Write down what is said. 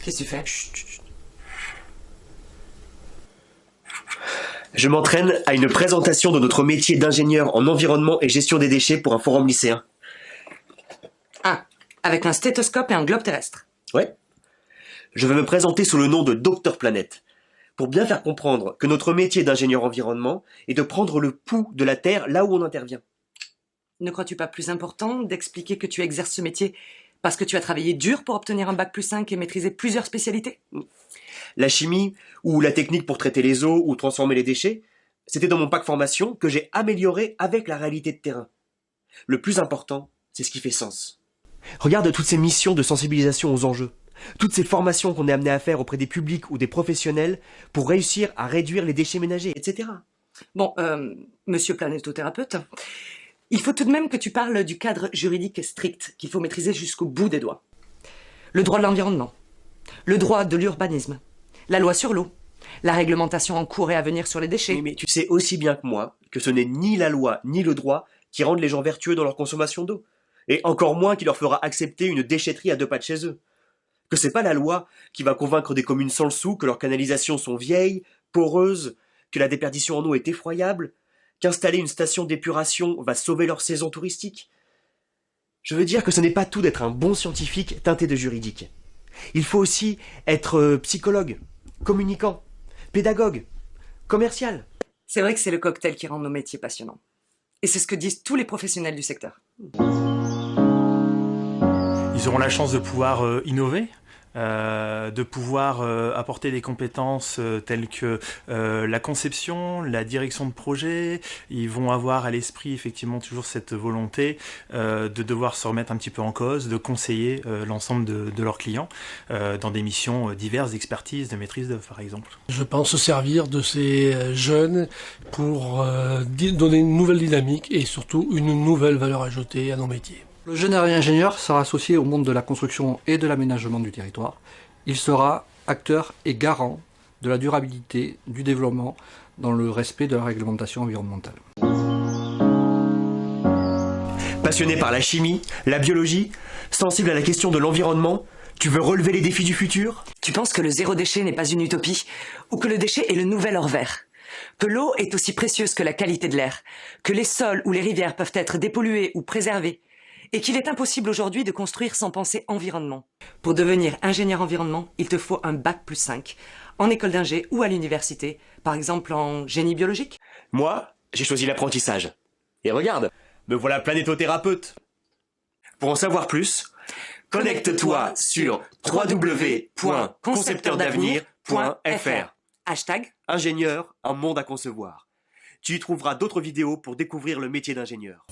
Qu'est-ce que tu fais? Chut, chut, chut. Je m'entraîne à une présentation de notre métier d'ingénieur en environnement et gestion des déchets pour un forum lycéen. Ah, avec un stéthoscope et un globe terrestre. Ouais. Je vais me présenter sous le nom de Docteur Planète, pour bien faire comprendre que notre métier d'ingénieur environnement est de prendre le pouls de la Terre là où on intervient. Ne crois-tu pas plus important d'expliquer que tu exerces ce métier parce que tu as travaillé dur pour obtenir un bac+5 et maîtriser plusieurs spécialités? La chimie, ou la technique pour traiter les eaux ou transformer les déchets, c'était dans mon pack formation que j'ai amélioré avec la réalité de terrain. Le plus important, c'est ce qui fait sens. Regarde toutes ces missions de sensibilisation aux enjeux, toutes ces formations qu'on est amené à faire auprès des publics ou des professionnels pour réussir à réduire les déchets ménagers, etc. Bon, monsieur planétothérapeute, il faut tout de même que tu parles du cadre juridique strict qu'il faut maîtriser jusqu'au bout des doigts. Le droit de l'environnement, le droit de l'urbanisme, la loi sur l'eau, la réglementation en cours et à venir sur les déchets. Mais tu sais aussi bien que moi que ce n'est ni la loi ni le droit qui rendent les gens vertueux dans leur consommation d'eau, et encore moins qui leur fera accepter une déchetterie à 2 pas de chez eux. Que c'est pas la loi qui va convaincre des communes sans le sou que leurs canalisations sont vieilles, poreuses, que la déperdition en eau est effroyable, qu'installer une station d'épuration va sauver leur saison touristique. Je veux dire que ce n'est pas tout d'être un bon scientifique teinté de juridique. Il faut aussi être psychologue, communicant, pédagogue, commercial. C'est vrai que c'est le cocktail qui rend nos métiers passionnants. Et c'est ce que disent tous les professionnels du secteur. Ils auront la chance de pouvoir innover, de pouvoir apporter des compétences telles que la conception, la direction de projet. Ils vont avoir à l'esprit effectivement toujours cette volonté de devoir se remettre un petit peu en cause, de conseiller l'ensemble de leurs clients dans des missions diverses d'expertise, de maîtrise d'œuvre par exemple. Je pense se servir de ces jeunes pour donner une nouvelle dynamique et surtout une nouvelle valeur ajoutée à nos métiers. Le jeune ingénieur sera associé au monde de la construction et de l'aménagement du territoire. Il sera acteur et garant de la durabilité du développement dans le respect de la réglementation environnementale. Passionné par la chimie, la biologie, sensible à la question de l'environnement, tu veux relever les défis du futur? Tu penses que le zéro déchet n'est pas une utopie, ou que le déchet est le nouvel or vert, que l'eau est aussi précieuse que la qualité de l'air, que les sols ou les rivières peuvent être dépollués ou préservés, et qu'il est impossible aujourd'hui de construire sans penser environnement. Pour devenir ingénieur environnement, il te faut un bac+5 en école d'ingé ou à l'université, par exemple en génie biologique. Moi, j'ai choisi l'apprentissage. Et regarde, me voilà planétothérapeute. Pour en savoir plus, connecte-toi sur www.concepteurdavenir.fr. Hashtag Ingénieur, un monde à concevoir. Tu y trouveras d'autres vidéos pour découvrir le métier d'ingénieur.